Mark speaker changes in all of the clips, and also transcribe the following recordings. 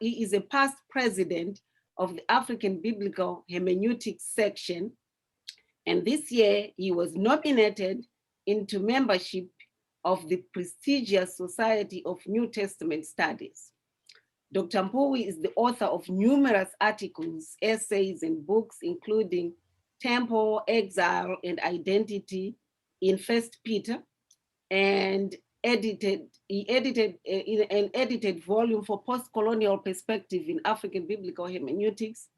Speaker 1: he is a past president of the African Biblical Hermeneutics section. And this year he was nominated into membership of the prestigious Society of New Testament Studies. Dr. Mpui is the author of numerous articles, essays, and books, including Temple, Exile, and Identity in First Peter, and he edited an edited volume for post-colonial perspective in African biblical hermeneutics,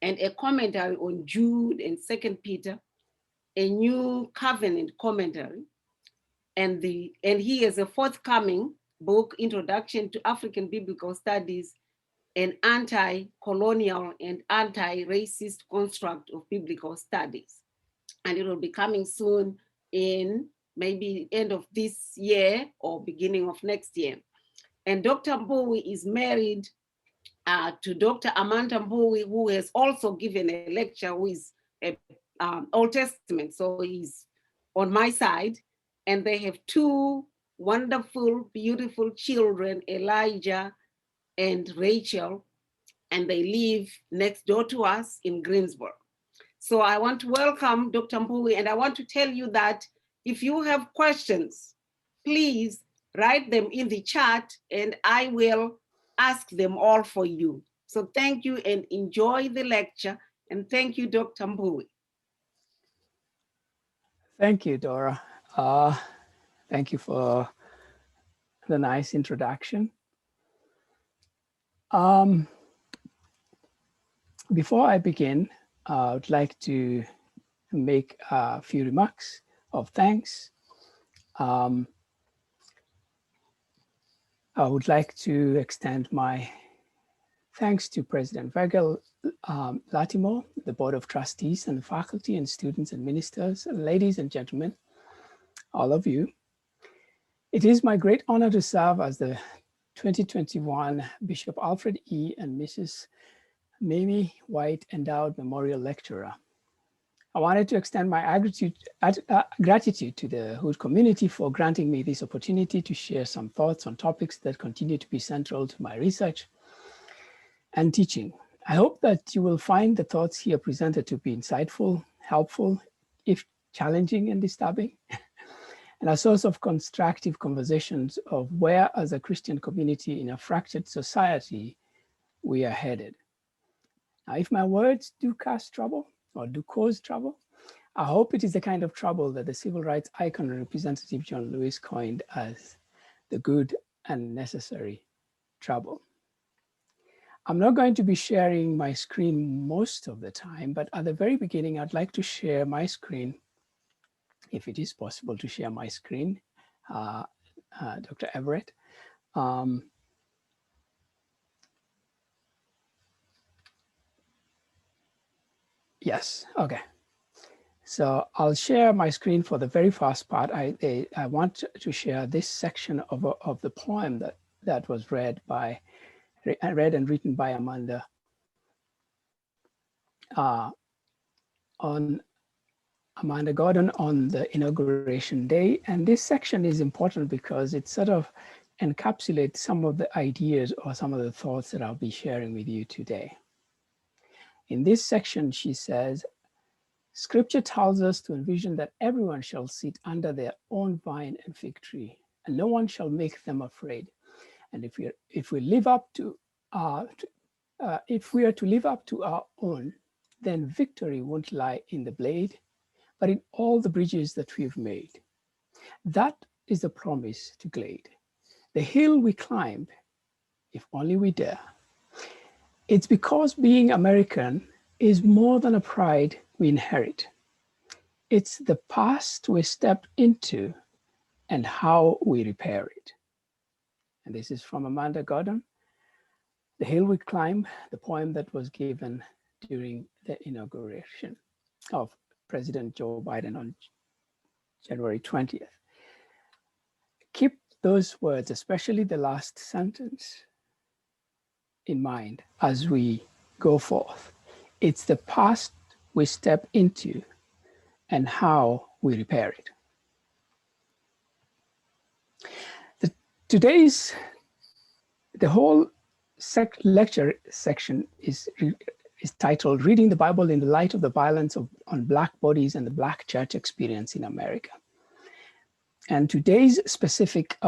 Speaker 1: and a commentary on Jude and Second Peter, a new covenant commentary, and he has a forthcoming book, Introduction to African Biblical Studies, an anti-colonial and anti-racist construct of biblical studies. And it will be coming soon in maybe end of this year or beginning of next year. And Dr. Mpui is married to Dr. Amanda Mpui, who has also given a lecture, who is a Old Testament, so he's on my side. And they have two wonderful, beautiful children, Elijah and Rachel, and they live next door to us in Greensboro. So I want to welcome Dr. Mpui, and I want to tell you that if you have questions, please write them in the chat and I will ask them all for you. So thank you and enjoy the lecture. And thank you, Dr. Mpui.
Speaker 2: Thank you, Dora. Thank you for the nice introduction. Before I begin, I would like to make a few remarks of thanks. I would like to extend my thanks to President Virgil Latimore, the Board of Trustees and faculty and students and ministers, ladies and gentlemen, all of you. It is my great honor to serve as the 2021 Bishop Alfred E. and Mrs. Mamie White Endowed Memorial Lecturer. I wanted to extend my gratitude to the Hood community for granting me this opportunity to share some thoughts on topics that continue to be central to my research and teaching. I hope that you will find the thoughts here presented to be insightful, helpful, if challenging and disturbing, and a source of constructive conversations of where, as a Christian community in a fractured society, we are headed. Now, if my words do cause trouble, I hope it is the kind of trouble that the civil rights icon and Representative John Lewis coined as the good and necessary trouble. I'm not going to be sharing my screen most of the time, but at the very beginning, I'd like to share my screen, if it is possible to share my screen, Dr. Everett. Yes, okay. So I'll share my screen for the very first part. I want to share this section of the poem that was read and written by Amanda on Amanda Gordon on the inauguration day. And this section is important because it sort of encapsulates some of the ideas or some of the thoughts that I'll be sharing with you today. In this section, she says, Scripture tells us to envision that everyone shall sit under their own vine and fig tree, and no one shall make them afraid. And if we are to live up to our own, then victory won't lie in the blade, but in all the bridges that we've made. That is the promise to Glade. The hill we climb, if only we dare. It's because being American is more than a pride we inherit. It's the past we step into and how we repair it. And this is from Amanda Gordon, The Hill We Climb, the poem that was given during the inauguration of President Joe Biden on January 20th. Keep those words, especially the last sentence, in mind as we go forth. It's the past we step into and how we repair it. The whole lecture section is titled Reading the Bible in the Light of the Violence on Black Bodies and the Black Church Experience in America. And today's specific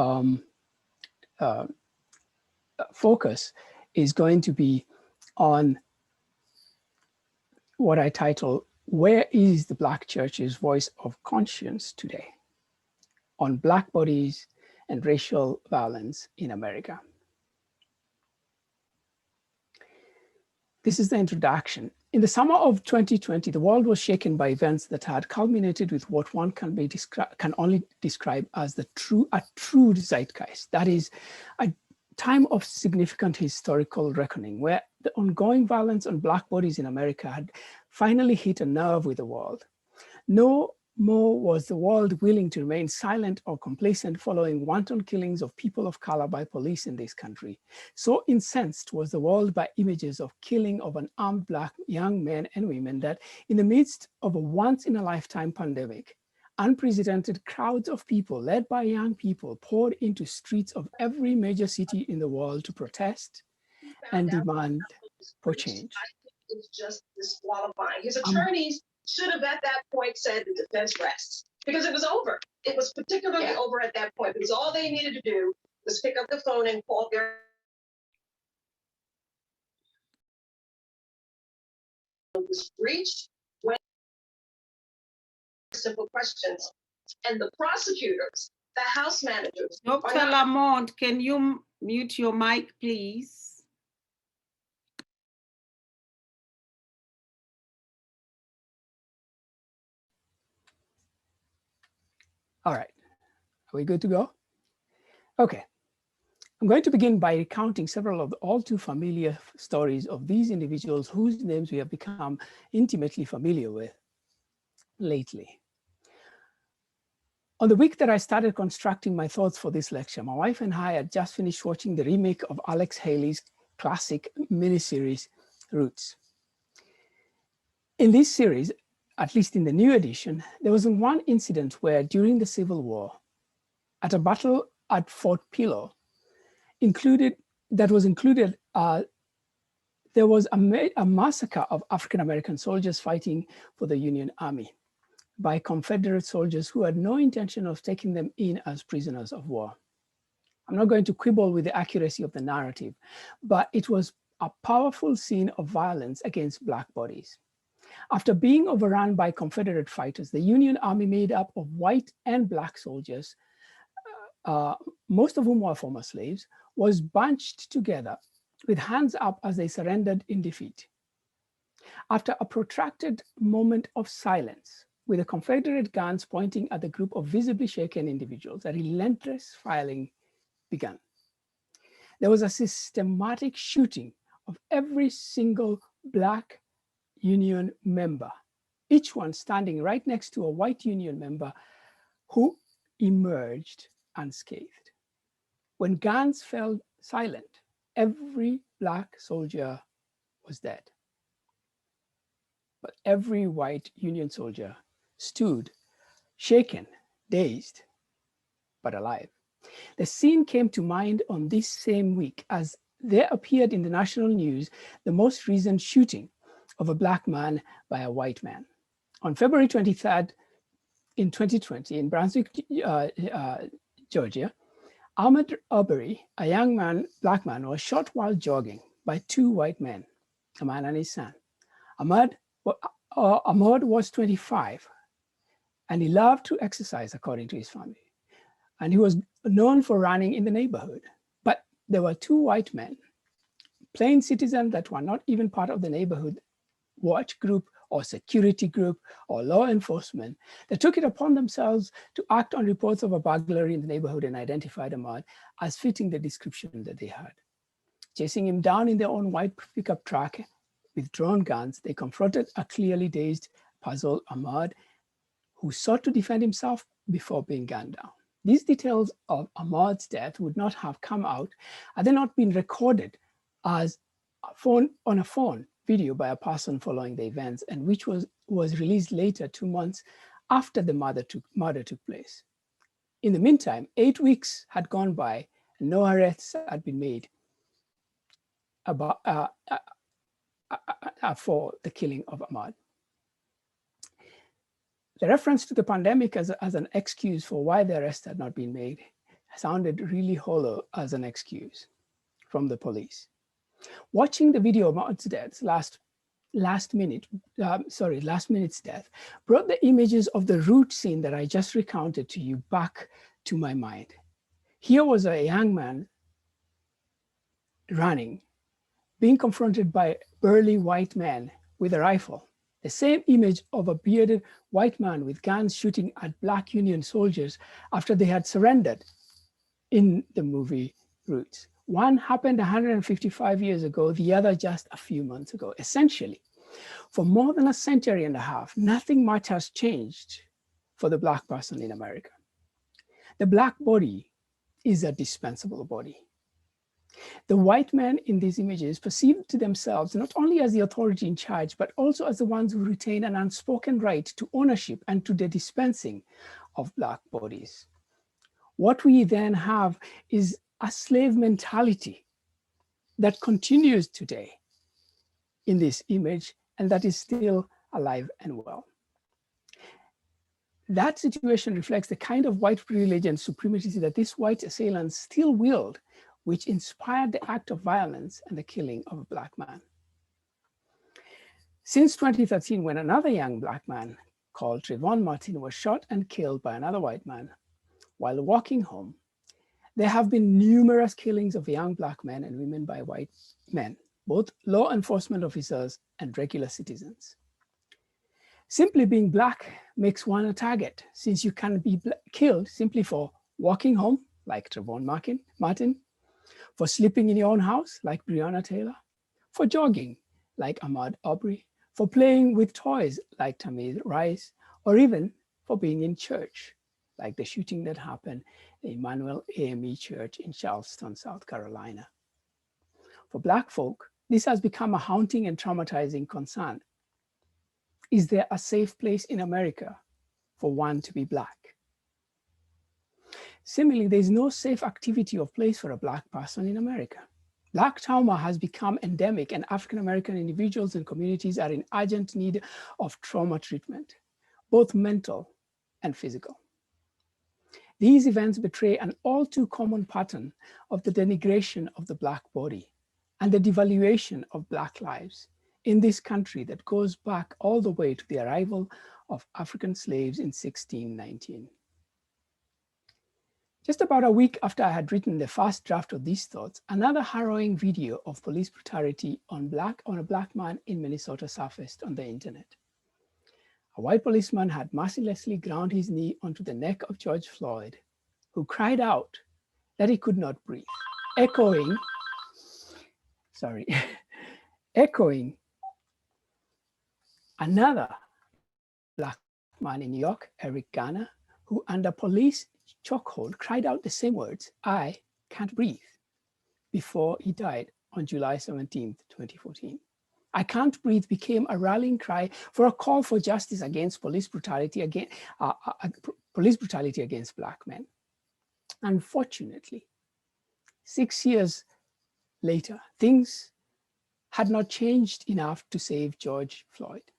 Speaker 2: focus is going to be on what I title, Where is the Black Church's Voice of Conscience Today? On Black Bodies and Racial Violence in America. This is the introduction. In the summer of 2020, the world was shaken by events that had culminated with what one can only describe as a true zeitgeist. That is, a time of significant historical reckoning, where the ongoing violence on Black bodies in America had finally hit a nerve with the world. No more was the world willing to remain silent or complacent following wanton killings of people of color by police in this country. So incensed was the world by images of killing of unarmed Black young men and women that in the midst of a once-in-a-lifetime pandemic, unprecedented crowds of people led by young people poured into streets of every major city in the world to protest and demand for change.
Speaker 3: It's just disqualifying. His attorneys should have at that point said the defense rests, because it was over. It was particularly over at that point, because all they needed to do was pick up the phone and call their was breached when simple questions. And the prosecutors, the House managers.
Speaker 1: Dr. Lamont, can you mute your mic, please?
Speaker 2: All right, are we good to go? Okay, I'm going to begin by recounting several of the all too familiar stories of these individuals whose names we have become intimately familiar with lately. On the week that I started constructing my thoughts for this lecture, my wife and I had just finished watching the remake of Alex Haley's classic miniseries, Roots. In this series, at least in the new edition, there was one incident where during the Civil War, at a battle at Fort Pillow, there was a massacre of African-American soldiers fighting for the Union Army by Confederate soldiers who had no intention of taking them in as prisoners of war. I'm not going to quibble with the accuracy of the narrative, but it was a powerful scene of violence against Black bodies. After being overrun by Confederate fighters, the Union Army, made up of white and Black soldiers, most of whom were former slaves, was bunched together with hands up as they surrendered in defeat. After a protracted moment of silence, with the Confederate guns pointing at the group of visibly shaken individuals, a relentless firing began. There was a systematic shooting of every single Black Union member, each one standing right next to a white Union member who emerged unscathed. When guns fell silent, every Black soldier was dead. But every white Union soldier stood, shaken, dazed, but alive. The scene came to mind on this same week as there appeared in the national news the most recent shooting of a Black man by a white man. On February 23rd, in 2020, in Brunswick, Georgia, Ahmaud Arbery, a young Black man, was shot while jogging by two white men, a man and his son. Ahmaud was 25, and he loved to exercise, according to his family. And he was known for running in the neighborhood. But there were two white men, plain citizens that were not even part of the neighborhood watch group or security group or law enforcement, that took it upon themselves to act on reports of a burglary in the neighborhood and identified Ahmaud as fitting the description that they had. Chasing him down in their own white pickup truck with drawn guns, they confronted a clearly dazed, puzzled Ahmaud, who sought to defend himself before being gunned down. These details of Ahmaud's death would not have come out had they not been recorded as on a phone video by a person following the events, and which was released later, 2 months after the murder took place. In the meantime, 8 weeks had gone by and no arrests had been made. about, for the killing of Ahmaud. The reference to the pandemic as an excuse for why the arrest had not been made sounded really hollow as an excuse from the police. Watching the video of Ahmaud's death, last minute's death, brought the images of the route scene that I just recounted to you back to my mind. Here was a young man running, being confronted by a burly white man with a rifle. The same image of a bearded white man with guns shooting at Black Union soldiers after they had surrendered in the movie Roots. One happened 155 years ago, the other just a few months ago. Essentially, for more than a century and a half, nothing much has changed for the Black person in America. The Black body is a dispensable body. The white men in these images perceived to themselves not only as the authority in charge, but also as the ones who retain an unspoken right to ownership and to the dispensing of Black bodies. What we then have is a slave mentality that continues today in this image and that is still alive and well. That situation reflects the kind of white privilege and supremacy that these white assailants still wield, which inspired the act of violence and the killing of a Black man. Since 2013, when another young Black man called Trayvon Martin was shot and killed by another white man while walking home, there have been numerous killings of young Black men and women by white men, both law enforcement officers and regular citizens. Simply being Black makes one a target, since you can be killed simply for walking home, like Trayvon Martin, for sleeping in your own house, like Breonna Taylor, for jogging, like Ahmaud Arbery, for playing with toys, like Tamir Rice, or even for being in church, like the shooting that happened in Emmanuel AME Church in Charleston, South Carolina. For Black folk, this has become a haunting and traumatizing concern. Is there a safe place in America for one to be Black? Similarly, there is no safe activity or place for a Black person in America. Black trauma has become endemic, and African-American individuals and communities are in urgent need of trauma treatment, both mental and physical. These events betray an all too common pattern of the denigration of the Black body and the devaluation of Black lives in this country that goes back all the way to the arrival of African slaves in 1619. Just about a week after I had written the first draft of these thoughts, another harrowing video of police brutality on a Black man in Minnesota surfaced on the internet. A white policeman had mercilessly ground his knee onto the neck of George Floyd, who cried out that he could not breathe, echoing another Black man in New York, Eric Garner, who under police chokehold cried out the same words, "I can't breathe," before he died on July 17th, 2014. "I can't breathe" became a rallying cry for a call for justice against police brutality against Black men. Unfortunately, 6 years later, things had not changed enough to save George Floyd.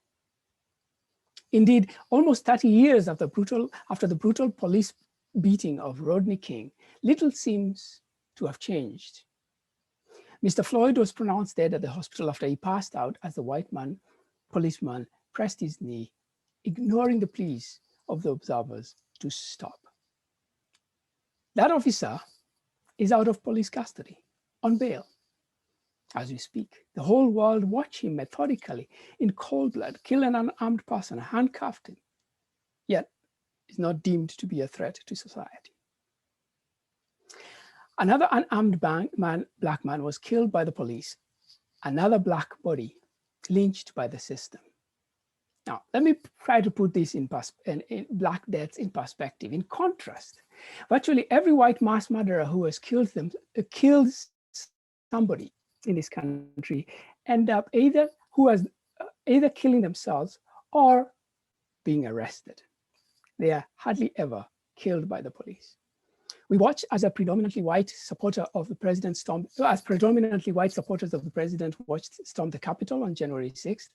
Speaker 2: Indeed, almost 30 years after the brutal police beating of Rodney King, little seems to have changed. Mr. Floyd was pronounced dead at the hospital after he passed out as the white policeman pressed his knee, ignoring the pleas of the observers to stop. That officer is out of police custody on bail as we speak. The whole world watch him methodically in cold blood kill an unarmed person, handcuffed him, yet is not deemed to be a threat to society. Another unarmed Black man was killed by the police. Another Black body lynched by the system. Now, let me try to put this in Black deaths in perspective. In contrast, virtually every white mass murderer who has killed somebody in this country end up either killing themselves or being arrested. They are hardly ever killed by the police. We watched as a predominantly white supporter of the president stormed, as predominantly white supporters of the president watched storm the Capitol on January 6th,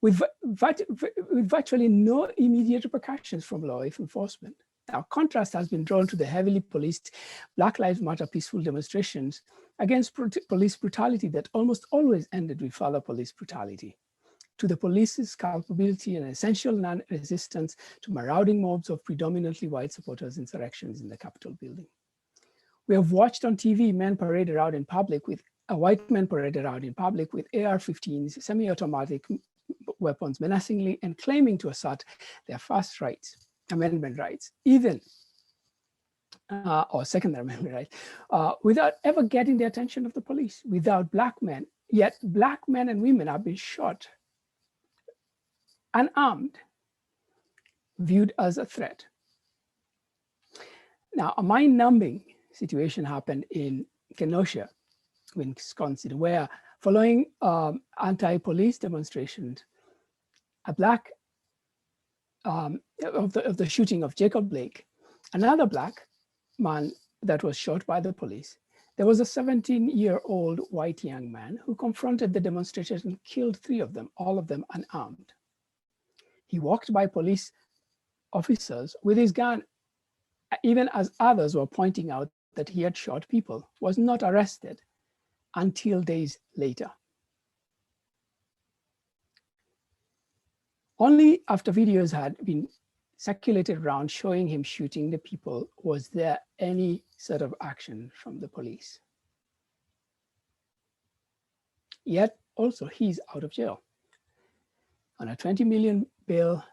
Speaker 2: with virtually no immediate repercussions from law enforcement. Now, contrast has been drawn to the heavily policed Black Lives Matter peaceful demonstrations against police brutality that almost always ended with further police brutality, to the police's culpability and essential non-resistance to marauding mobs of predominantly white supporters insurrections in the Capitol building. We have watched on TV men parade around in public with white men paraded around in public with AR-15s, semi-automatic weapons menacingly and claiming to assert their First Amendment rights, even or Second Amendment rights, without ever getting the attention of the police, without Black men. Yet Black men and women have been shot, unarmed, viewed as a threat. Now, a mind-numbing situation happened in Kenosha, Wisconsin, where following anti-police demonstrations, a Black, of the shooting of Jacob Blake, another Black man that was shot by the police, there was a 17-year-old white young man who confronted the demonstrators and killed 3 of them, all of them unarmed. He walked by police officers with his gun, even as others were pointing out that he had shot people, was not arrested until days later. Only after videos had been circulated around showing him shooting the people was there any sort of action from the police. Yet also he's out of jail. On a 20 million bail,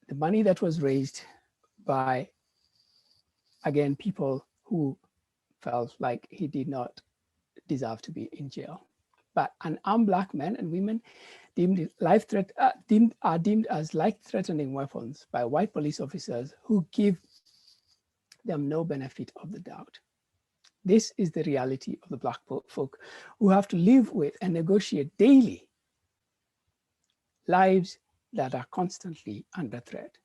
Speaker 2: the money that was raised by, again, people who felt like he did not deserve to be in jail. But unarmed Black men and women are deemed as life-threatening weapons by white police officers who give them no benefit of the doubt. This is the reality of the Black folk who have to live with and negotiate daily lives that are constantly under threat.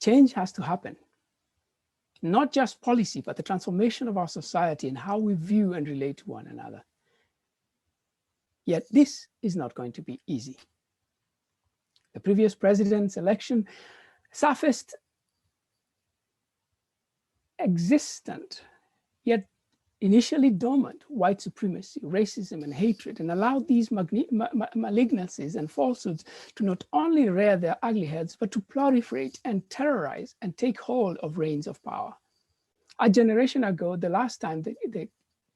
Speaker 2: Change has to happen. Not just policy, but the transformation of our society and how we view and relate to one another. Yet this is not going to be easy. The previous president's election surfaced existent, yet initially dormant white supremacy, racism, and hatred, and allowed these malignancies and falsehoods to not only rear their ugly heads, but to proliferate and terrorize and take hold of reins of power. A generation ago, the last time the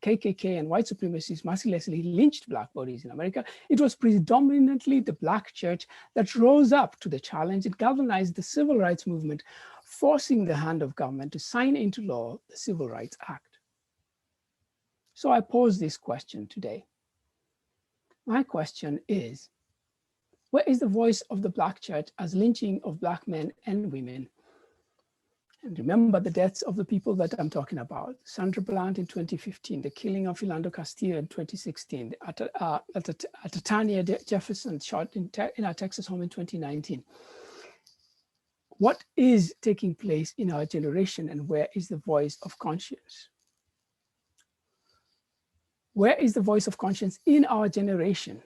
Speaker 2: KKK and white supremacists mercilessly lynched Black bodies in America, it was predominantly the Black church that rose up to the challenge and galvanized the civil rights movement, forcing the hand of government to sign into law the Civil Rights Act. So I pose this question today. My question is, where is the voice of the Black church as lynching of Black men and women? And remember the deaths of the people that I'm talking about. Sandra Bland in 2015, the killing of Philando Castillo in 2016, Atania Jefferson shot in our Texas home in 2019. What is taking place in our generation, and where is the voice of conscience? Where is the voice of conscience in our generation?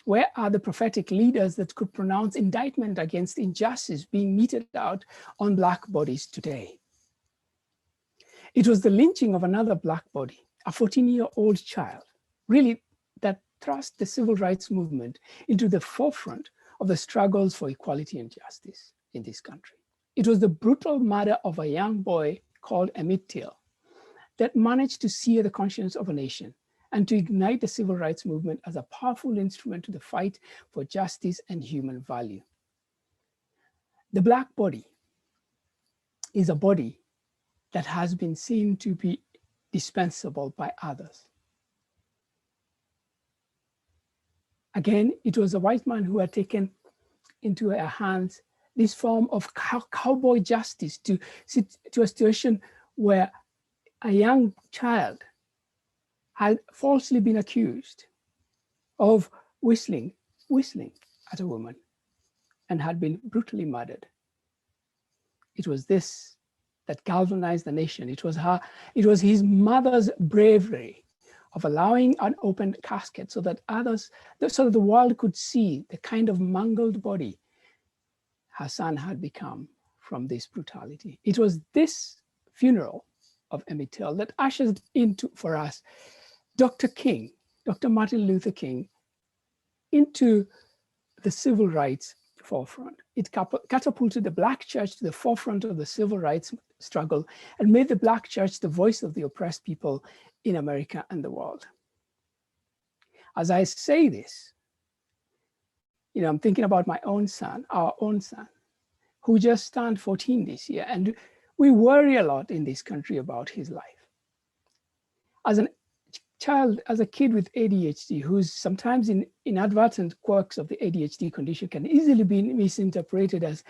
Speaker 2: Where are the prophetic leaders that could pronounce indictment against injustice being meted out on Black bodies today? It was the lynching of another Black body, a 14-year-old child, really, that thrust the civil rights movement into the forefront of the struggles for equality and justice in this country. It was the brutal murder of a young boy called Emmett Till that managed to sear the conscience of a nation and to ignite the civil rights movement as a powerful instrument to the fight for justice and human value. The Black body is a body that has been seen to be dispensable by others. Again, it was a white man who had taken into her hands this form of cowboy justice to a situation where a young child had falsely been accused of whistling at a woman and had been brutally murdered. It was this that galvanized the nation. It was his mother's bravery of allowing an open casket so that the world could see the kind of mangled body her son had become from this brutality. It was this funeral of Emmett Till that ushered into, for us, Dr. Martin Luther King, into the civil rights forefront. It catapulted the Black church to the forefront of the civil rights struggle and made the Black church the voice of the oppressed people in America and the world. As I say this, I'm thinking about my own son, our own son, who just turned 14 this year. And we worry a lot in this country about his life. As a kid with ADHD, who's sometimes in inadvertent quirks of the ADHD condition can easily be misinterpreted as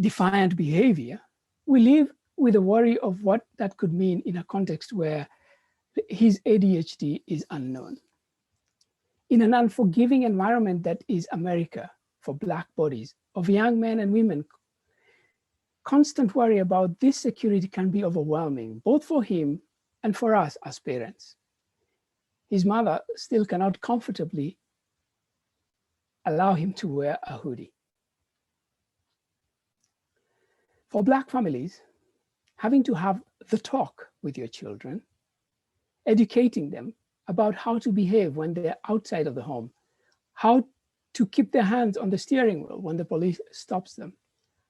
Speaker 2: defiant behavior, we live with a worry of what that could mean in a context where his ADHD is unknown. In an unforgiving environment that is America for Black bodies, of young men and women, constant worry about this security can be overwhelming, both for him and for us as parents. His mother still cannot comfortably allow him to wear a hoodie. For Black families, having to have the talk with your children, educating them about how to behave when they're outside of the home, how to keep their hands on the steering wheel when the police stops them,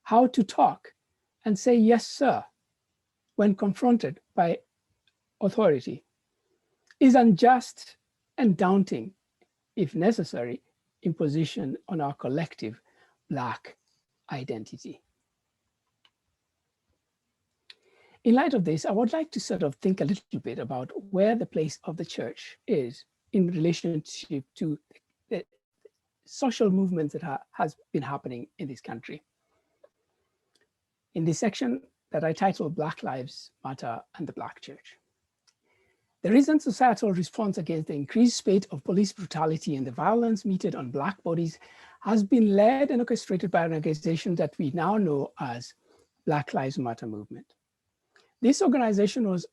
Speaker 2: how to talk and say, yes, sir, when confronted by authority, is unjust and daunting, if necessary, imposition on our collective Black identity. In light of this, I would like to sort of think a little bit about where the place of the church is in relationship to the social movements that has been happening in this country. In this section that I titled Black Lives Matter and the Black Church. The recent societal response against the increased spate of police brutality and the violence meted on Black bodies has been led and orchestrated by an organization that we now know as Black Lives Matter movement. This organization was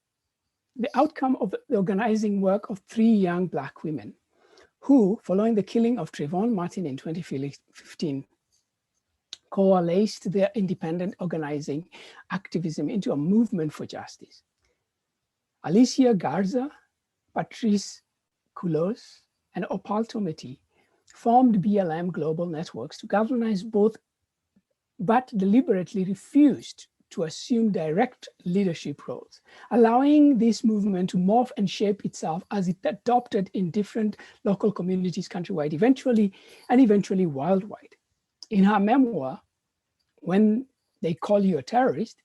Speaker 2: the outcome of the organizing work of 3 young Black women who, following the killing of Trayvon Martin in 2015, coalesced their independent organizing activism into a movement for justice. Alicia Garza, Patrice Cullors, and Opal Tometi formed BLM Global Networks to galvanize both, but deliberately refused to assume direct leadership roles, allowing this movement to morph and shape itself as it adopted in different local communities countrywide, eventually worldwide. In her memoir, When They Call You a Terrorist,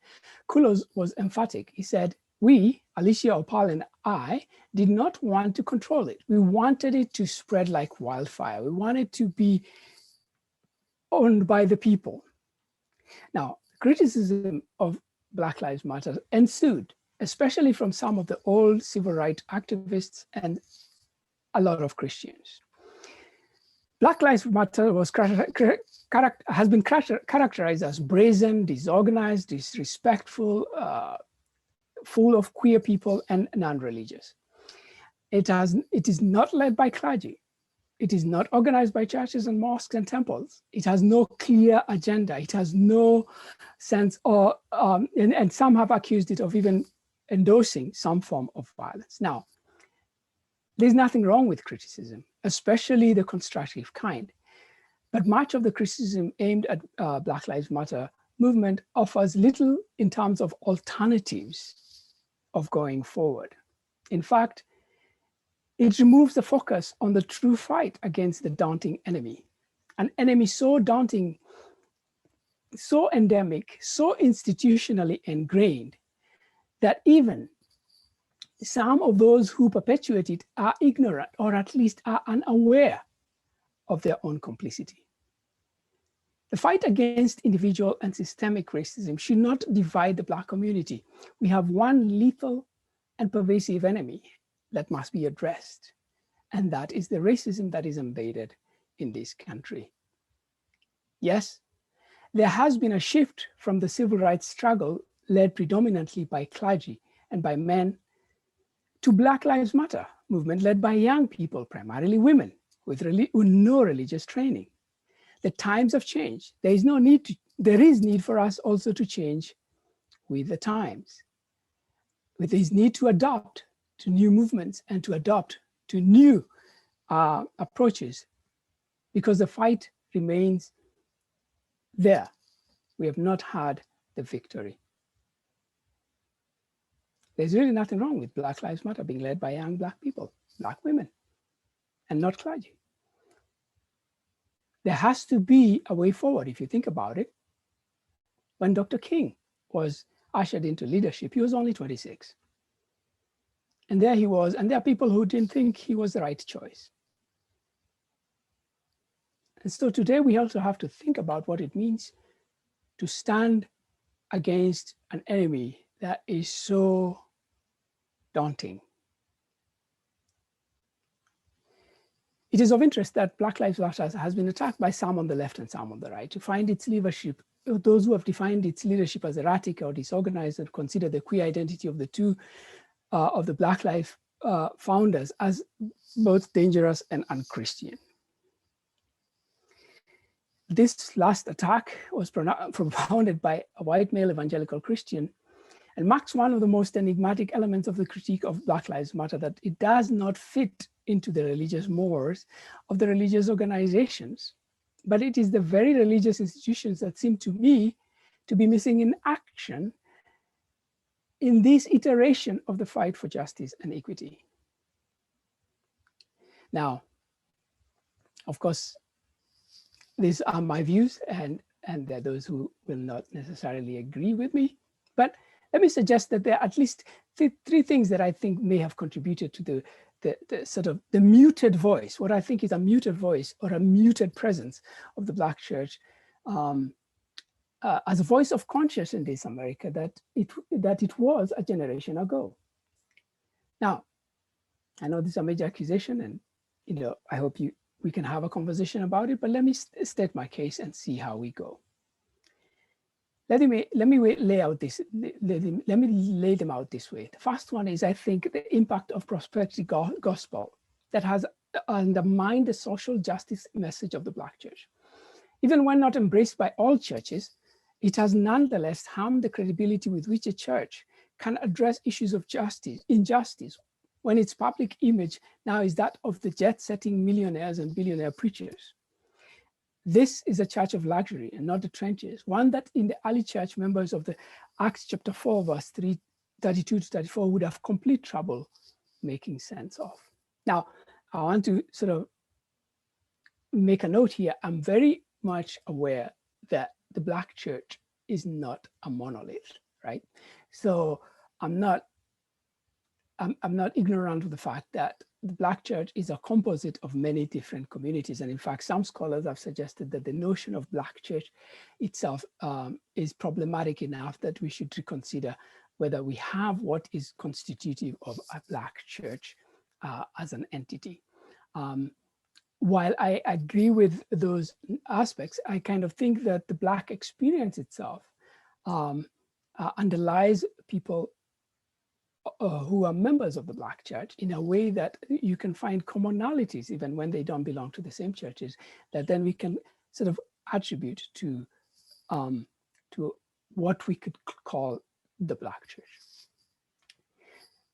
Speaker 2: Cullors was emphatic. He said, we, Alicia, Opal, and I, did not want to control it. We wanted it to spread like wildfire. We wanted to be owned by the people. Now, criticism of Black Lives Matter ensued, especially from some of the old civil rights activists and a lot of Christians. Black Lives Matter has been characterized as brazen, disorganized, disrespectful, full of queer people and non-religious. It is not led by clergy. It is not organized by churches and mosques and temples. It has no clear agenda. It has no sense or, and some have accused it of even endorsing some form of violence. Now, there's nothing wrong with criticism, especially the constructive kind. But much of the criticism aimed at Black Lives Matter movement offers little in terms of alternatives of going forward. In fact, it removes the focus on the true fight against the daunting enemy, an enemy so daunting, so endemic, so institutionally ingrained that even some of those who perpetuate it are ignorant or at least are unaware of their own complicity. The fight against individual and systemic racism should not divide the Black community. We have one lethal and pervasive enemy that must be addressed, and that is the racism that is embedded in this country. Yes, there has been a shift from the civil rights struggle led predominantly by clergy and by men, to Black Lives Matter movement led by young people, primarily women, with no religious training. The times have changed. There is need for us also to change with the times. There is need to adopt to new movements and to adopt to new approaches, because the fight remains there. We have not had the victory. There's really nothing wrong with Black Lives Matter being led by young Black people, Black women, and not clergy. There has to be a way forward. If you think about it, when Dr. King was ushered into leadership, he was only 26. And there he was, and there are people who didn't think he was the right choice. And so today we also have to think about what it means to stand against an enemy that is so daunting. It is of interest that Black Lives Matter has been attacked by some on the left and some on the right to find its leadership, those who have defined its leadership as erratic or disorganized and consider the queer identity of the two of the Black Lives founders as both dangerous and unchristian. This last attack was propounded by a white male evangelical Christian and marks one of the most enigmatic elements of the critique of Black Lives Matter, that it does not fit into the religious mores of the religious organizations, but it is the very religious institutions that seem to me to be missing in action in this iteration of the fight for justice and equity. Now, of course, these are my views, and there are those who will not necessarily agree with me, but let me suggest that there are at least three things that I think may have contributed to the sort of the muted voice, what I think is a muted voice or a muted presence of the Black church as a voice of conscience in this America that it was a generation ago. Now, I know this is a major accusation, and I hope we can have a conversation about it, but let me state my case and see how we go. Let me lay them out this way. The first one is, I think, the impact of prosperity gospel that has undermined the social justice message of the Black church. Even when not embraced by all churches, it has nonetheless harmed the credibility with which a church can address issues of injustice, when its public image now is that of the jet-setting millionaires and billionaire preachers. This is a church of luxury and not the trenches, one that in the early church members of the Acts chapter 4, verse 32 to 34 would have complete trouble making sense of. Now, I want to sort of make a note here. I'm very much aware that the Black church is not a monolith, right? So I'm not ignorant of the fact that the Black church is a composite of many different communities. And in fact, some scholars have suggested that the notion of Black church itself is problematic enough that we should reconsider whether we have what is constitutive of a Black church as an entity. While I agree with those aspects, I kind of think that the Black experience itself underlies people who are members of the Black church in a way that you can find commonalities even when they don't belong to the same churches, that then we can sort of attribute to what we could call the Black church.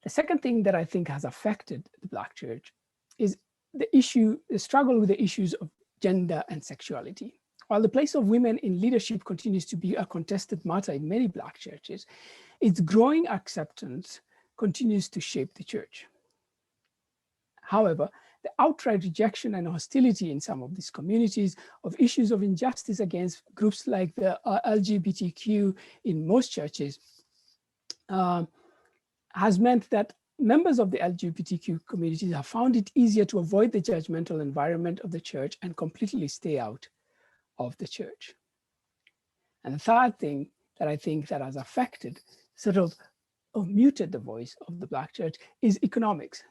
Speaker 2: The second thing that I think has affected the Black church is the struggle with the issues of gender and sexuality. While the place of women in leadership continues to be a contested matter in many Black churches, its growing acceptance continues to shape the church. However, the outright rejection and hostility in some of these communities of issues of injustice against groups like the LGBTQ in most churches has meant that members of the LGBTQ communities have found it easier to avoid the judgmental environment of the church and completely stay out of the church. And the third thing that I think that has affected, sort of muted the voice of the Black church, is economics.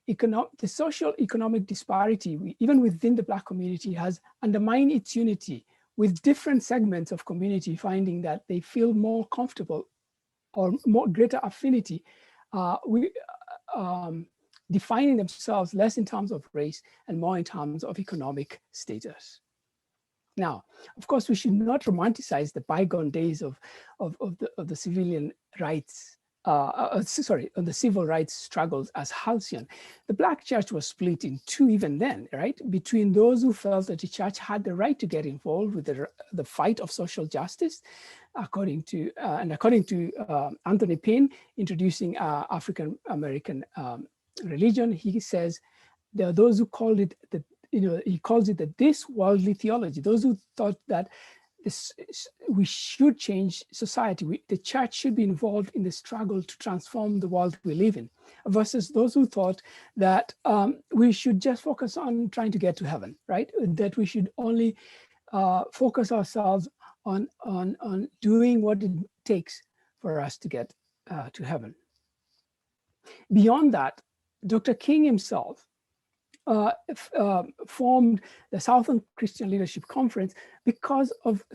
Speaker 2: The social economic disparity, even within the Black community, has undermined its unity, with different segments of community finding that they feel more comfortable or more greater affinity, defining themselves less in terms of race and more in terms of economic status. Now, of course, we should not romanticize the bygone days of the civilian rights, the civil rights struggles as halcyon. The Black church was split in two even then, right? Between those who felt that the church had the right to get involved with the fight of social justice, according to Anthony Payne, introducing African American religion. He says there are those who called it he calls it the this worldly theology. Those who thought that we should change society, the church should be involved in the struggle to transform the world we live in, versus those who thought that we should just focus on trying to get to heaven, right? That we should only focus ourselves on doing what it takes for us to get to heaven. Beyond that, Dr. King himself formed the Southern Christian Leadership Conference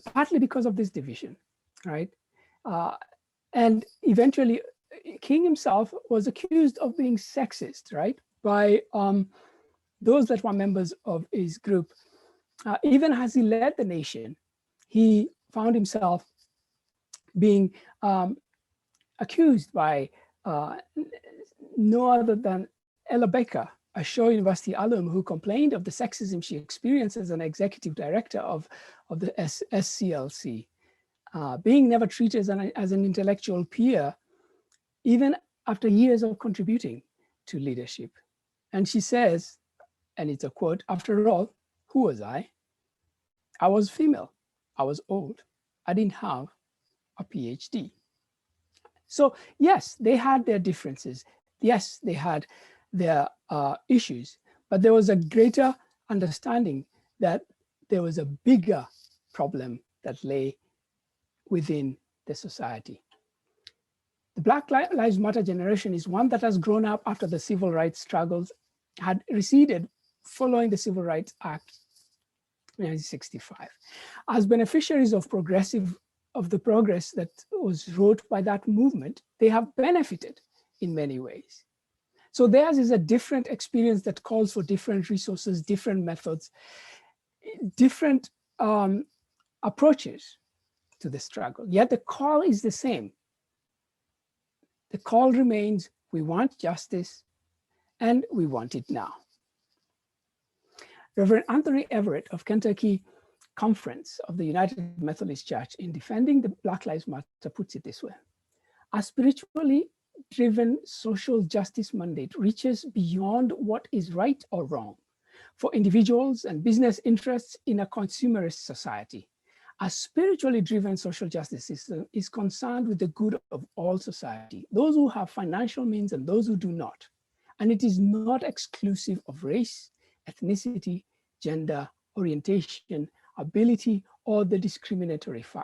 Speaker 2: partly because of this division, right? And eventually, King himself was accused of being sexist, right, by those that were members of his group. Even as he led the nation, he found himself being accused by no other than Ella Baker, a Shaw University alum who complained of the sexism she experienced as an executive director of the SCLC, being never treated as an intellectual peer, even after years of contributing to leadership. And she says, and it's a quote, "After all, who was I? I was female, I was old, I didn't have a PhD." So yes, they had their differences. Yes, they had their issues, but there was a greater understanding that there was a bigger problem that lay within the society. The Black Lives Matter generation is one that has grown up after the civil rights struggles had receded following the Civil Rights Act in 1965. As beneficiaries of the progress that was wrought by that movement, they have benefited in many ways. So theirs is a different experience that calls for different resources, different methods, different approaches to the struggle. Yet the call is the same. The call remains, we want justice and we want it now. Reverend Anthony Everett of Kentucky Conference of the United Methodist Church, in defending the Black Lives Matter, puts it this way: a spiritually driven social justice mandate reaches beyond what is right or wrong for individuals and business interests in a consumerist society. A spiritually driven social justice system is concerned with the good of all society, those who have financial means and those who do not. And it is not exclusive of race, ethnicity, gender, orientation, ability, or the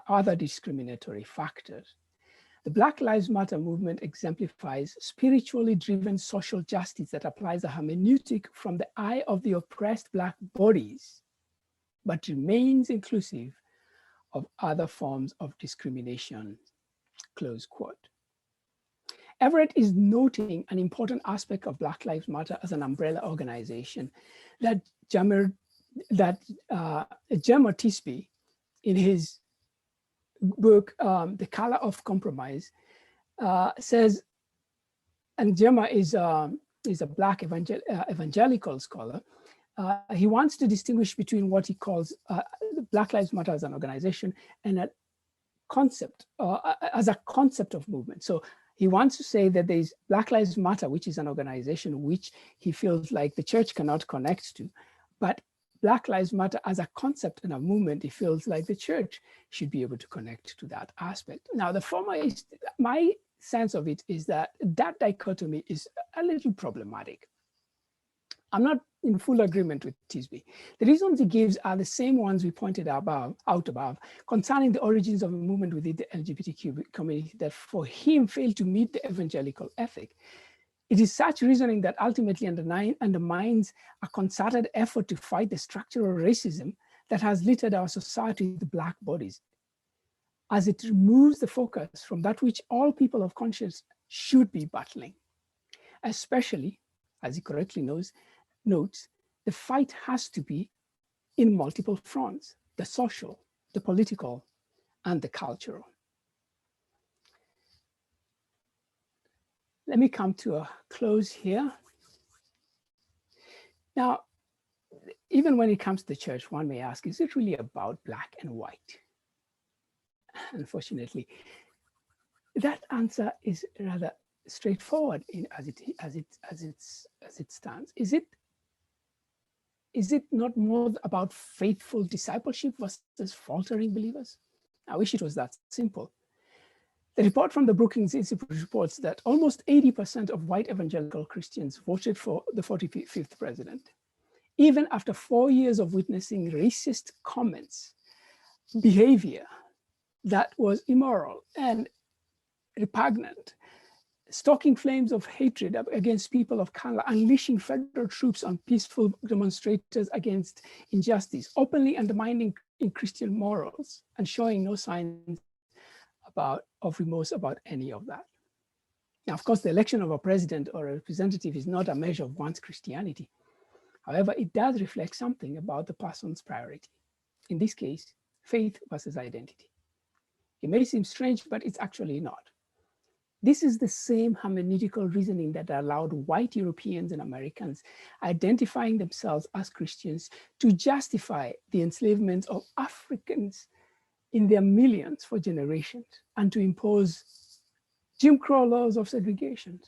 Speaker 2: other discriminatory factors. The Black Lives Matter movement exemplifies spiritually driven social justice that applies a hermeneutic from the eye of the oppressed Black bodies, but remains inclusive of other forms of discrimination, close quote. Everett is noting an important aspect of Black Lives Matter as an umbrella organization that Jemma Tisby, in his book, The Color of Compromise, says, and Jemma is a Black evangelical scholar. He wants to distinguish between what he calls Black Lives Matter as an organization and a concept, as a concept of movement. So he wants to say that there's Black Lives Matter, which is an organization which he feels like the church cannot connect to, but Black Lives Matter as a concept and a movement, he feels like the church should be able to connect to that aspect. Now, the former is, my sense of it is that that dichotomy is a little problematic. I'm not in full agreement with Tisby. The reasons he gives are the same ones we pointed out above concerning the origins of a movement within the LGBTQ community that for him failed to meet the evangelical ethic. It is such reasoning that ultimately undermines a concerted effort to fight the structural racism that has littered our society with Black bodies. as it removes the focus from that which all people of conscience should be battling. Especially, as he correctly notes, the fight has to be in multiple fronts: the social, the political, and the cultural. Let me come to a close here. Now, even when it comes to the church, one may ask, is it really about black and white? Unfortunately, that answer is rather straightforward as it stands. Is it not more about faithful discipleship versus faltering believers? I wish it was that simple. The report from the Brookings Institute reports that almost 80% of white evangelical Christians voted for the 45th president. Even after 4 years of witnessing racist comments, behavior that was immoral and repugnant, stoking flames of hatred against people of color, unleashing federal troops on peaceful demonstrators against injustice, openly undermining in Christian morals, and showing no signs of remorse about any of that. Now, of course, the election of a president or a representative is not a measure of one's Christianity. However, it does reflect something about the person's priority. In this case, faith versus identity. It may seem strange, but it's actually not. This is the same hermeneutical reasoning that allowed white Europeans and Americans identifying themselves as Christians to justify the enslavement of Africans in their millions for generations and to impose Jim Crow laws of segregation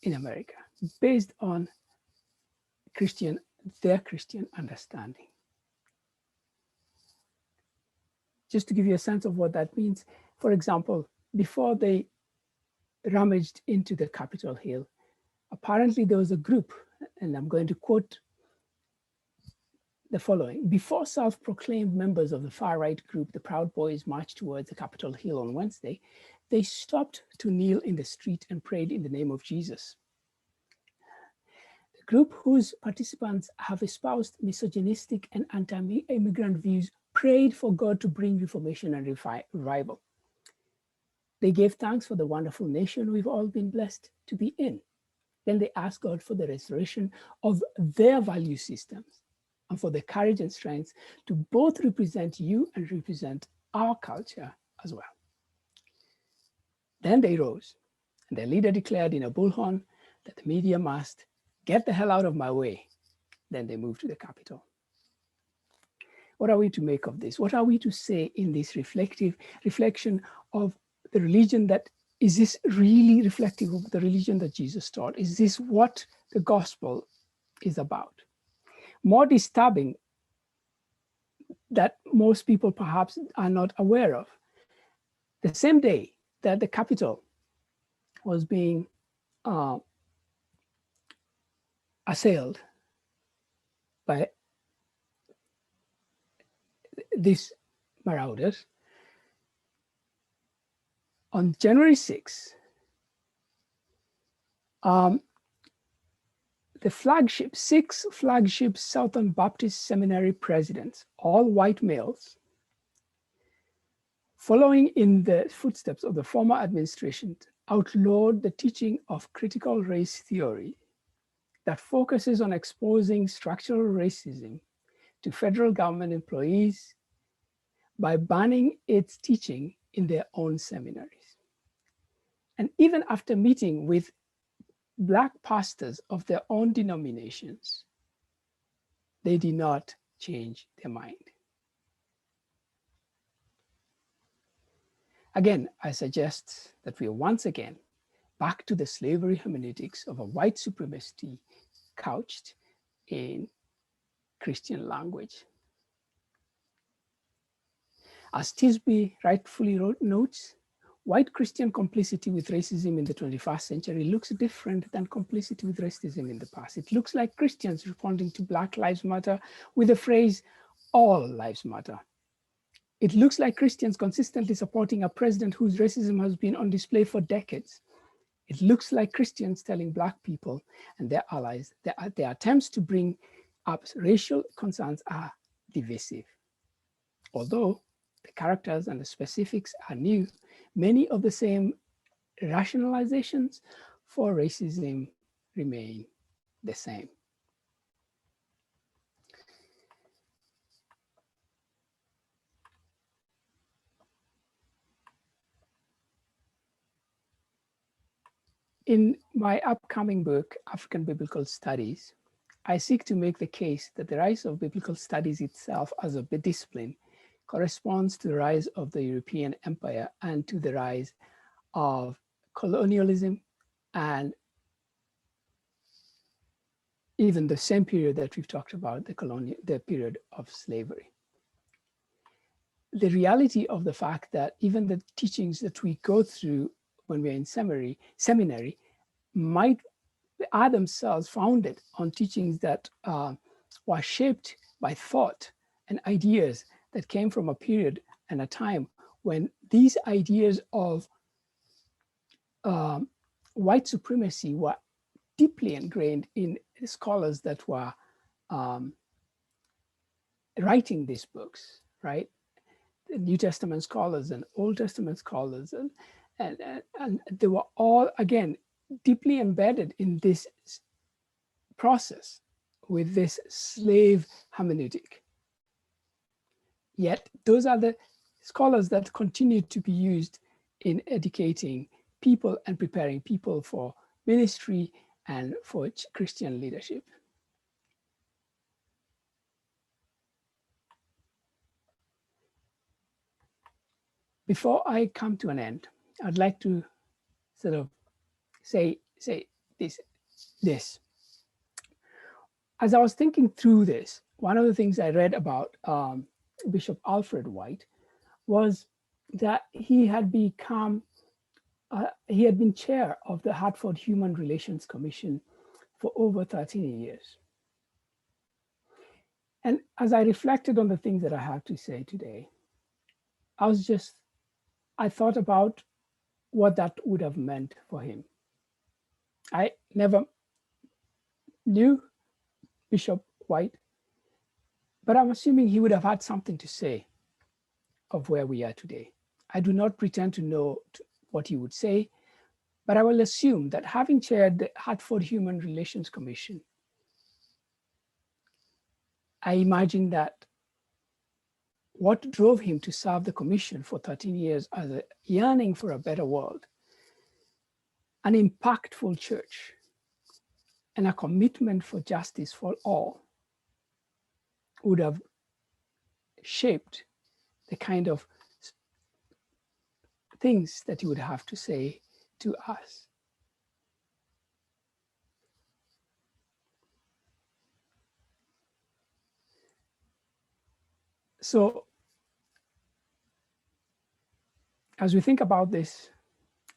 Speaker 2: in America based on their Christian understanding. Just to give you a sense of what that means, for example, before they rummaged into the Capitol Hill, apparently there was a group, and I'm going to quote the following: before self-proclaimed members of the far-right group, the Proud Boys, marched towards the Capitol Hill on Wednesday, they stopped to kneel in the street and prayed in the name of Jesus. The group, whose participants have espoused misogynistic and anti-immigrant views, prayed for God to bring reformation and revival. They gave thanks for the wonderful nation we've all been blessed to be in. Then they asked God for the restoration of their value systems and for the courage and strength to both represent you and represent our culture as well. Then they rose, and their leader declared in a bullhorn that the media must get the hell out of my way. Then they moved to the Capitol. What are we to make of this? What are we to say in this reflection of the religion that, is this really reflective of the religion that Jesus taught? Is this what the gospel is about? More disturbing, that most people perhaps are not aware of. The same day that the Capitol was being assailed by these marauders, on January 6th, the 6 flagship Southern Baptist Seminary presidents, all white males, following in the footsteps of the former administration, outlawed the teaching of critical race theory that focuses on exposing structural racism to federal government employees by banning its teaching in their own seminaries. And even after meeting with Black pastors of their own denominations, they did not change their mind. Again, I suggest that we are once again back to the slavery hermeneutics of a white supremacy couched in Christian language. As Tisby rightfully notes, white Christian complicity with racism in the 21st century looks different than complicity with racism in the past. It looks like Christians responding to Black Lives Matter with the phrase, all lives matter. It looks like Christians consistently supporting a president whose racism has been on display for decades. It looks like Christians telling Black people and their allies that their attempts to bring up racial concerns are divisive. Although the characters and the specifics are new, many of the same rationalizations for racism remain the same. In my upcoming book, African Biblical Studies, I seek to make the case that the rise of biblical studies itself as a discipline corresponds to the rise of the European Empire and to the rise of colonialism and even the same period that we've talked about, the period of slavery. The reality of the fact that even the teachings that we go through when we're in seminary are themselves founded on teachings that were shaped by thought and ideas that came from a period and a time when these ideas of white supremacy were deeply ingrained in scholars that were writing these books, right? The New Testament scholars and Old Testament scholars, and they were all, again, deeply embedded in this process with this slave hermeneutic. Yet those are the scholars that continue to be used in educating people and preparing people for ministry and for Christian leadership. Before I come to an end, I'd like to sort of say this. As I was thinking through this, one of the things I read about Bishop Alfred White was that he had been chair of the Hartford Human Relations Commission for over 13 years. And as I reflected on the things that I have to say today, I thought about what that would have meant for him. I never knew Bishop White, but I'm assuming he would have had something to say of where we are today. I do not pretend to know what he would say, but I will assume that having chaired the Hartford Human Relations Commission, I imagine that what drove him to serve the commission for 13 years as a yearning for a better world, an impactful church, and a commitment for justice for all would have shaped the kind of things that he would have to say to us. So as we think about this,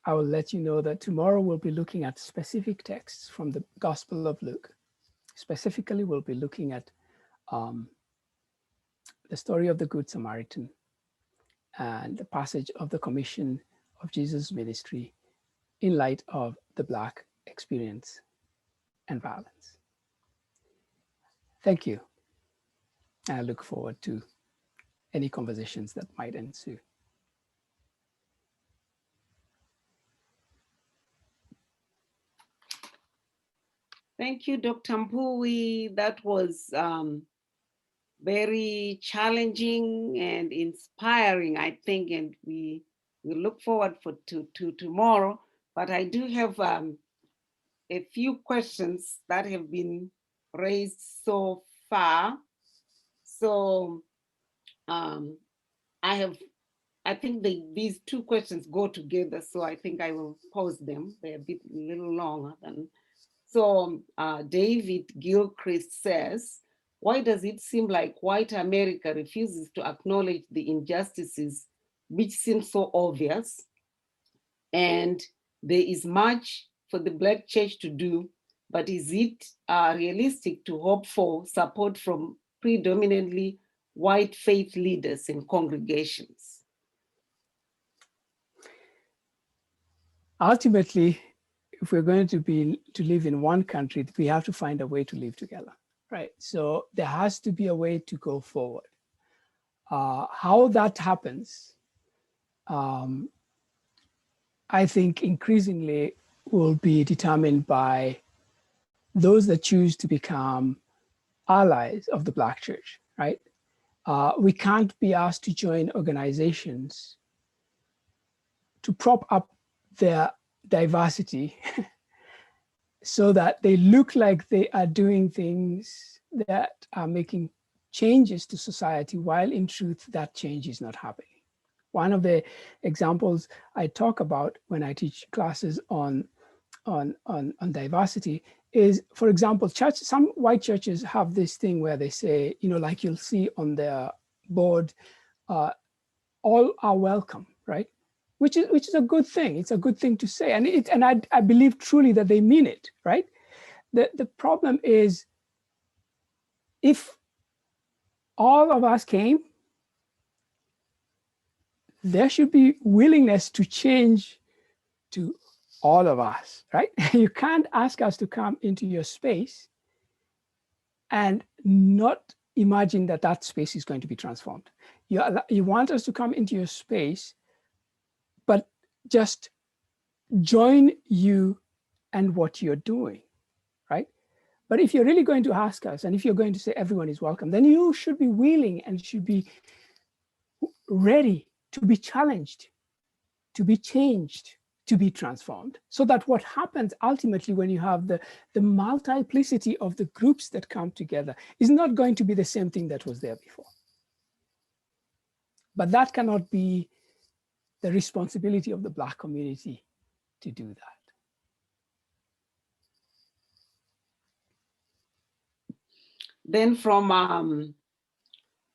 Speaker 2: I will let you know that tomorrow we'll be looking at specific texts from the Gospel of Luke. Specifically, we'll be looking at the story of the Good Samaritan and the passage of the commission of Jesus' ministry in light of the Black experience and violence. Thank you. I look forward to any conversations that might ensue.
Speaker 1: Thank you, Dr. Mpui. That was very challenging and inspiring, I think, and we look forward to tomorrow. But I do have a few questions that have been raised so far. So I think these two questions go together, so I think I will pose them. They're a little longer than. So David Gilchrist says, why does it seem like white America refuses to acknowledge the injustices which seem so obvious? And there is much for the Black church to do, but is it realistic to hope for support from predominantly white faith leaders and congregations?
Speaker 2: Ultimately, if we're going to live in one country, we have to find a way to live together, right? So there has to be a way to go forward. How that happens, I think increasingly will be determined by those that choose to become allies of the Black church, right? We can't be asked to join organizations to prop up their diversity so that they look like they are doing things that are making changes to society, while in truth, that change is not happening. One of the examples I talk about when I teach classes on diversity is, for example, some white churches have this thing where they say, you know, like you'll see on their board, all are welcome, right? Which is a good thing. It's a good thing to say. And I believe truly that they mean it, right? The problem is, if all of us came, there should be willingness to change to all of us, right? You can't ask us to come into your space and not imagine that that space is going to be transformed. You want us to come into your space, but just join you and what you're doing, right? But if you're really going to ask us, and if you're going to say everyone is welcome, then you should be willing and should be ready to be challenged, to be changed, to be transformed. So that what happens ultimately when you have the multiplicity of the groups that come together is not going to be the same thing that was there before. But that cannot be the responsibility of the Black community to do that.
Speaker 1: Then from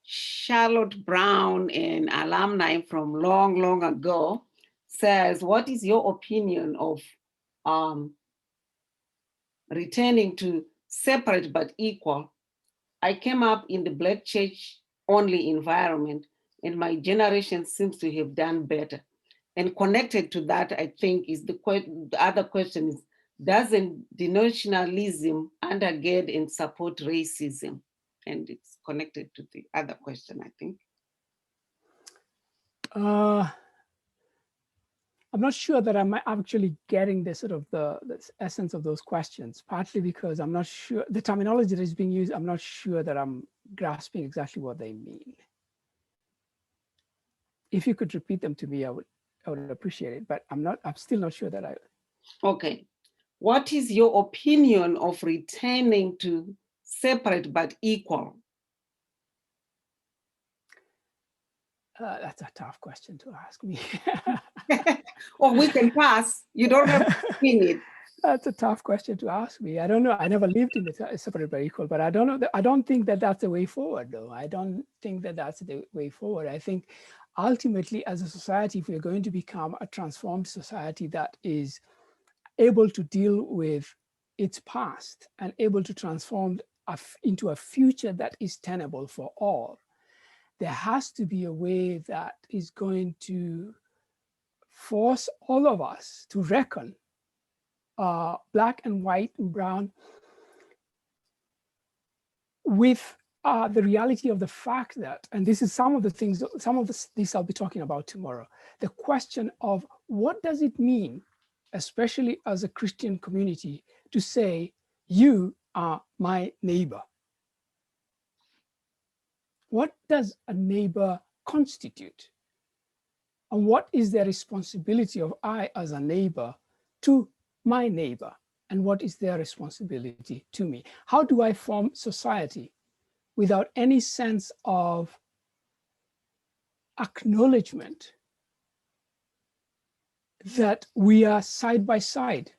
Speaker 1: Charlotte Brown, an alumni from long, long ago, says, what is your opinion of returning to separate but equal? I came up in the Black church only environment, and my generation seems to have done better. And connected to that, I think, is the other question is, doesn't denominationalism undergird and support racism? And it's connected to the other question, I think.
Speaker 2: I'm not sure that I'm actually getting the sort of the essence of those questions, partly because I'm not sure the terminology that is being used, I'm not sure that I'm grasping exactly what they mean. If you could repeat them to me, I would appreciate it, but I'm still not sure that I.
Speaker 1: Okay. What is your opinion of returning to separate but equal?
Speaker 2: That's a tough question to ask me.
Speaker 1: Or we can pass. You don't have to spin it.
Speaker 2: That's a tough question to ask me. I don't know. I never lived in the separate but equal, but I don't know. I don't think that that's the way forward, though. I don't think that that's the way forward. I think ultimately, as a society, if we're going to become a transformed society that is able to deal with its past and able to transform into a future that is tenable for all, there has to be a way that is going to force all of us to reckon, Black and white and brown, with the reality of the fact that, and this is some of the things, some of this I'll be talking about tomorrow, the question of what does it mean, especially as a Christian community, to say, you are my neighbor. What does a neighbor constitute? And what is the responsibility of I as a neighbor to my neighbor? And what is their responsibility to me? How do I form society without any sense of acknowledgement that we are side by side?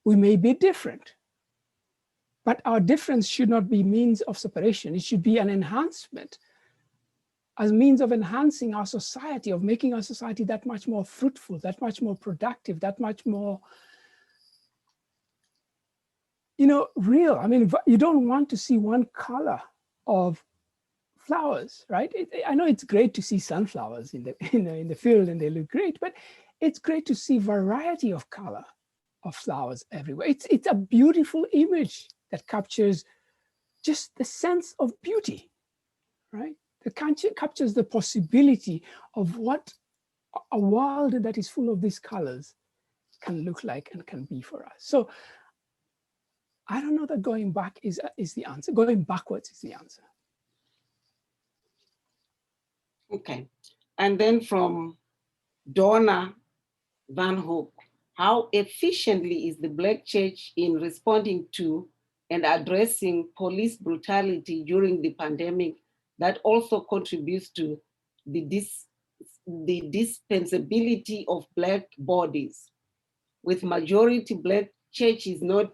Speaker 2: We may be different, but our difference should not be means of separation. It should be an enhancement, as means of enhancing our society, of making our society that much more fruitful, that much more productive, that much more, real. I mean, you don't want to see one color of flowers, right? I know it's great to see sunflowers in the field and they look great, but it's great to see variety of color of flowers everywhere. It's a beautiful image that captures just the sense of beauty, right? that captures the possibility of what a world that is full of these colors can look like and can be for us. So I don't know that going back is the answer. Going backwards is the answer.
Speaker 1: Okay. And then from Donna Van Hoek, how efficiently is the Black Church in responding to and addressing police brutality during the pandemic that also contributes to the dispensability of Black bodies, with majority Black churches not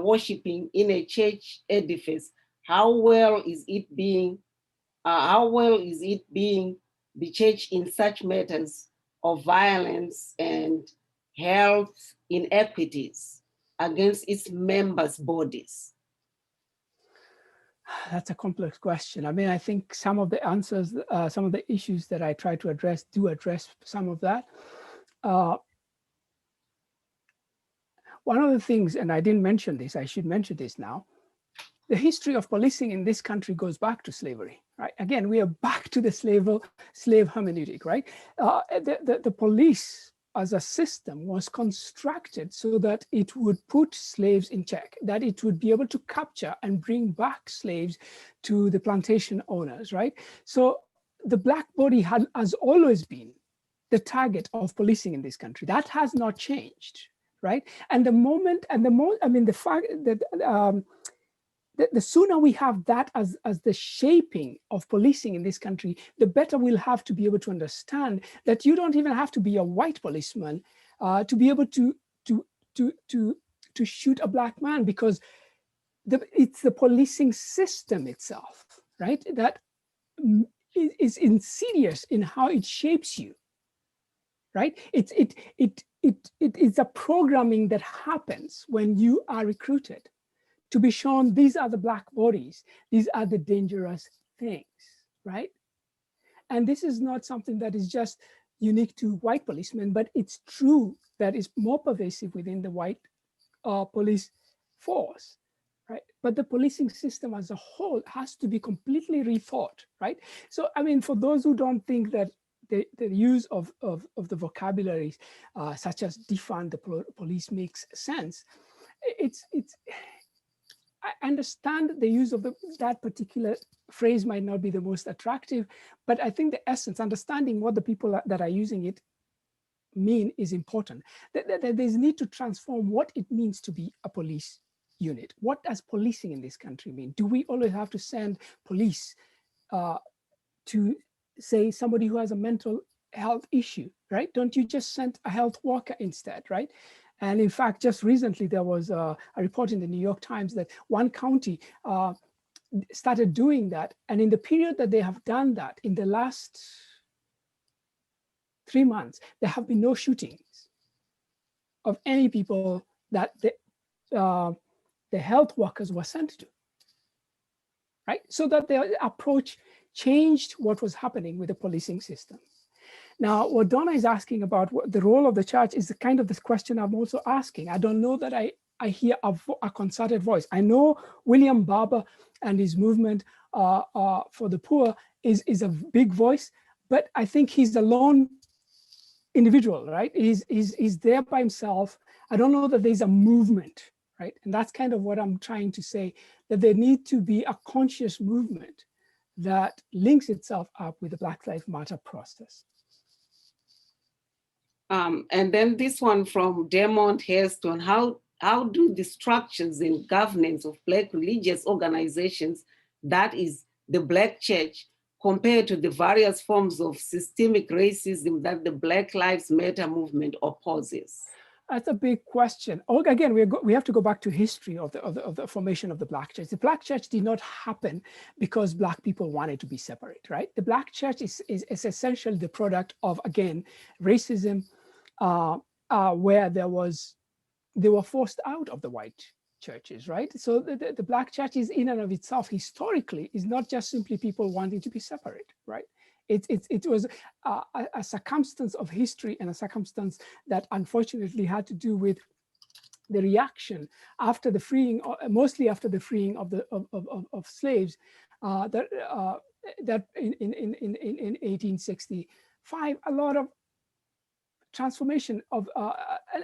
Speaker 1: worshiping in a church edifice? How well is it being the church in such matters of violence and health inequities against its members' bodies?
Speaker 2: That's a complex question. I mean, I think some of the answers, some of the issues that I try to address do address some of that. One of the things, and I didn't mention this, I should mention this now, the history of policing in this country goes back to slavery, right? Again, we are back to the slave hermeneutic, right? The police as a system was constructed so that it would put slaves in check, that it would be able to capture and bring back slaves to the plantation owners, right? So the Black body has always been the target of policing in this country. That has not changed, right? And the fact that the sooner we have that as the shaping of policing in this country, the better we'll have to be able to understand that you don't even have to be a white policeman to be able to shoot a Black man, because it's the policing system itself, right, that is insidious in how it shapes you, right? It's a programming that happens when you are recruited to be shown these are the Black bodies, these are the dangerous things, right? And this is not something that is just unique to white policemen, but it's true that is more pervasive within the white police force, right? But the policing system as a whole has to be completely rethought, right? So, I mean, for those who don't think that the use of the vocabularies such as defund the police makes sense, I understand the use of that particular phrase might not be the most attractive, but I think the essence, understanding what the people that are using it mean is important. There's need to transform what it means to be a police unit. What does policing in this country mean? Do we always have to send police to, say, somebody who has a mental health issue, right? Don't you just send a health worker instead, right? And in fact, just recently, there was a report in the New York Times that one county started doing that. And in the period that they have done that, in the last 3 months, there have been no shootings of any people that the health workers were sent to, right? So that their approach changed what was happening with the policing system. Now, what Donna is asking about what the role of the church is the kind of this question I'm also asking. I don't know that I hear a concerted voice. I know William Barber and his movement for the poor is a big voice, but I think he's a lone individual, right? He's there by himself. I don't know that there's a movement, right? And that's kind of what I'm trying to say, that there needs to be a conscious movement that links itself up with the Black Lives Matter process.
Speaker 1: And then this one from Demont Hairston, how do the structures and governance of Black religious organizations, that is the Black Church, compare to the various forms of systemic racism that the Black Lives Matter movement opposes?
Speaker 2: That's a big question. Again, we have to go back to history of the formation of the Black Church. The Black Church did not happen because Black people wanted to be separate, right? The Black Church is essentially the product of, again, racism, where they were forced out of the white churches, right? So the Black Church is in and of itself, historically, is not just simply people wanting to be separate, right? It was a circumstance of history and a circumstance that unfortunately had to do with the reaction after the freeing, mostly after the freeing of slaves, that in 1865, a lot of transformation of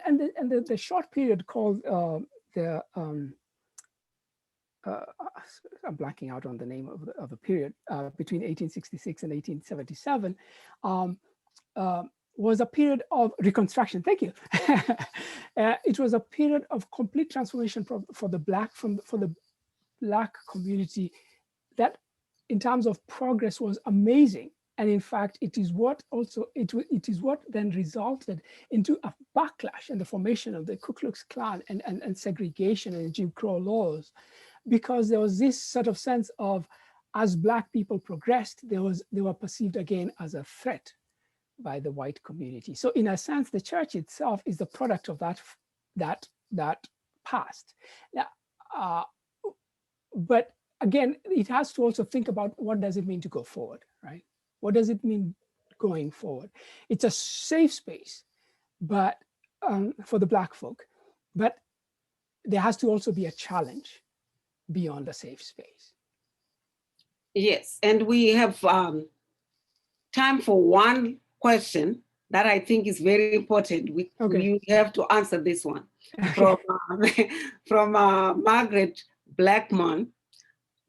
Speaker 2: and the short period called I'm blanking out on the name of the period between 1866 and 1877 was a period of reconstruction. Thank you. It was a period of complete transformation for the Black community that, in terms of progress, was amazing. And in fact, it is what then resulted into a backlash and the formation of the Ku Klux Klan and segregation and Jim Crow laws, because there was this sort of sense of, as Black people progressed, they were perceived again as a threat by the white community. So in a sense, the church itself is the product of that past. Now, but again, it has to also think about, what does it mean to go forward, right? What does it mean going forward? It's a safe space, but for the Black folk, but there has to also be a challenge beyond a safe space.
Speaker 1: Yes, and we have time for one question that I think is very important. You have to answer this one. Okay. From Margaret Blackman.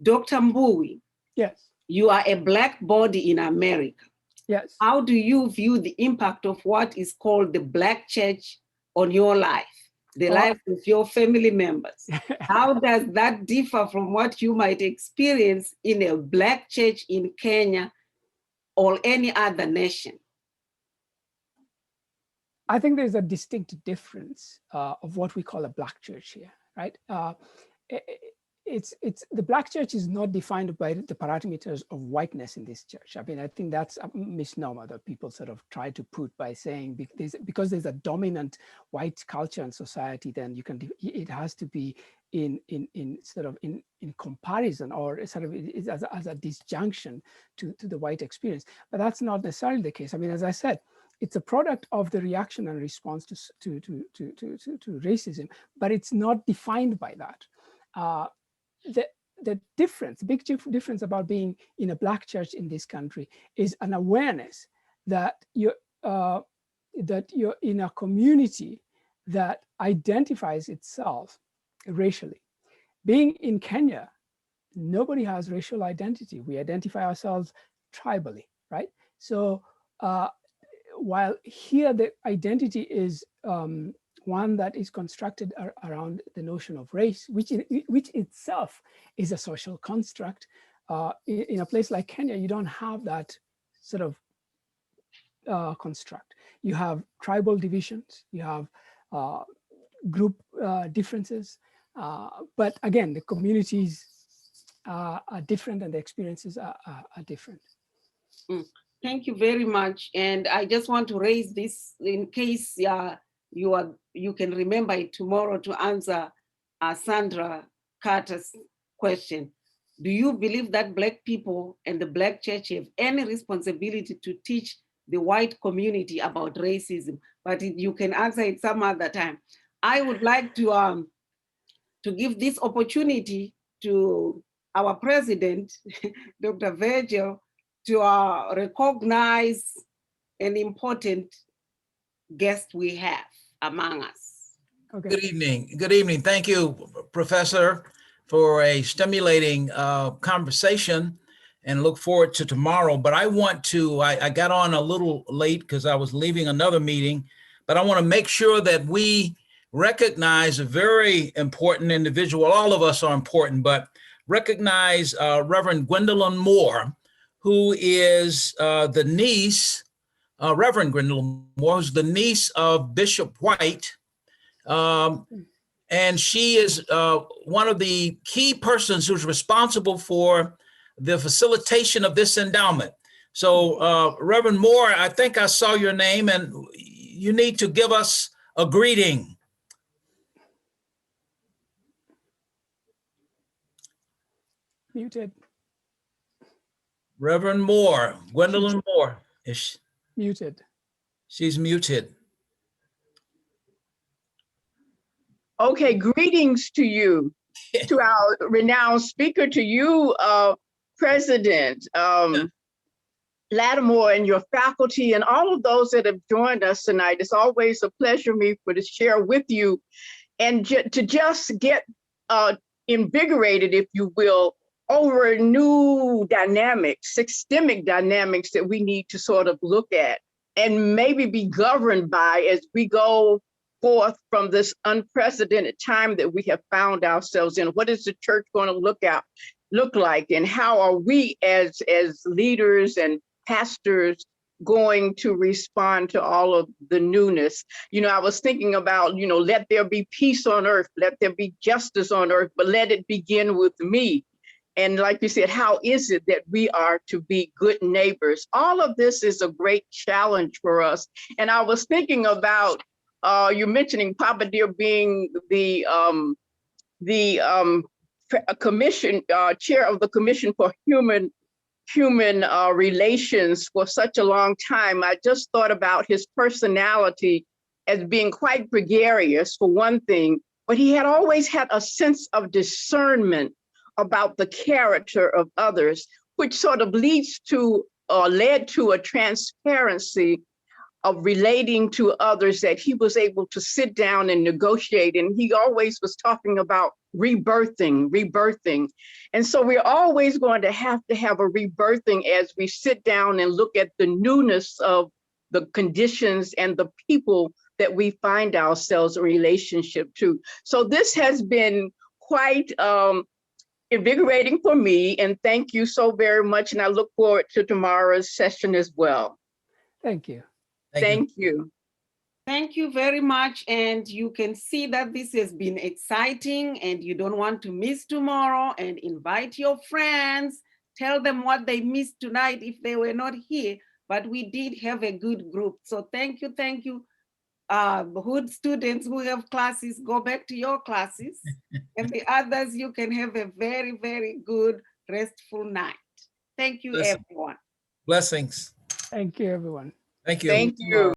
Speaker 1: Dr. Mbui,
Speaker 2: yes,
Speaker 1: you are a Black body in America.
Speaker 2: Yes.
Speaker 1: How do you view the impact of what is called the Black church on your life, the life of your family members? How does that differ from what you might experience in a Black church in Kenya or any other nation?
Speaker 2: I think there's a distinct difference of what we call a Black church here, right? The Black church is not defined by the parameters of whiteness in this church. I mean, I think that's a misnomer that people sort of try to put by saying because there's a dominant white culture in society, then it has to be in comparison, or sort of as a disjunction to the white experience. But that's not necessarily the case. I mean, as I said, it's a product of the reaction and response to racism, but it's not defined by that. The big difference about being in a Black church in this country is an awareness that you're in a community that identifies itself racially. Being in Kenya, nobody has racial identity. We identify ourselves tribally, right? So while here the identity is one that is constructed around the notion of race, which itself is a social construct. In a place like Kenya, you don't have that sort of construct. You have tribal divisions, you have group differences, but again, the communities are different and the experiences are different.
Speaker 1: Thank you very much. And I just want to raise this in case you can remember it tomorrow to answer Sandra Carter's question. Do you believe that Black people and the Black church have any responsibility to teach the white community about racism? But you can answer it some other time. I would like to give this opportunity to our president, Dr. Virgil, to recognize an important guest we have among us.
Speaker 4: Okay. Good evening. Good evening. Thank you, Professor, for a stimulating conversation, and look forward to tomorrow. But I want to, I got on a little late because I was leaving another meeting, but I want to make sure that we recognize a very important individual. All of us are important, but recognize Reverend Gwendolyn Moore, who is the niece, Reverend Gwendolyn Moore, who's the niece of Bishop White. And she is one of the key persons who's responsible for the facilitation of this endowment. So Reverend Moore, I think I saw your name, and you need to give us a greeting.
Speaker 2: Muted.
Speaker 4: Reverend Moore, Gwendolyn Moore. Is
Speaker 2: muted.
Speaker 4: She's muted.
Speaker 5: Okay, greetings to you, to our renowned speaker, to you, President Lattimore and your faculty and all of those that have joined us tonight. It's always a pleasure to share with you and to just get invigorated, if you will, over new dynamics, systemic dynamics that we need to sort of look at and maybe be governed by as we go forth from this unprecedented time that we have found ourselves in. What is the church going to look like, and how are we as leaders and pastors going to respond to all of the newness? You know, I was thinking about, you know, let there be peace on earth, let there be justice on earth, but let it begin with me. And like you said, how is it that we are to be good neighbors? All of this is a great challenge for us. And I was thinking about you mentioning Papa Dear being the commission chair of the Commission for Human Relations for such a long time. I just thought about his personality as being quite gregarious for one thing, but he had always had a sense of discernment about the character of others, which sort of led to a transparency of relating to others, that he was able to sit down and negotiate. And he always was talking about rebirthing. And so we're always going to have a rebirthing as we sit down and look at the newness of the conditions and the people that we find ourselves in relationship to. So this has been quite invigorating for me, and thank you so very much. And I look forward to tomorrow's session as well.
Speaker 2: Thank you.
Speaker 5: Thank you.
Speaker 1: Thank you very much. And you can see that this has been exciting and you don't want to miss tomorrow, and invite your friends, tell them what they missed tonight if they were not here, but we did have a good group. So thank you. Hood students who have classes, go back to your classes. And the others, you can have a very, very good, restful night. Thank you, everyone.
Speaker 4: Blessings.
Speaker 2: Thank you, everyone.
Speaker 4: Thank you.
Speaker 5: Thank you.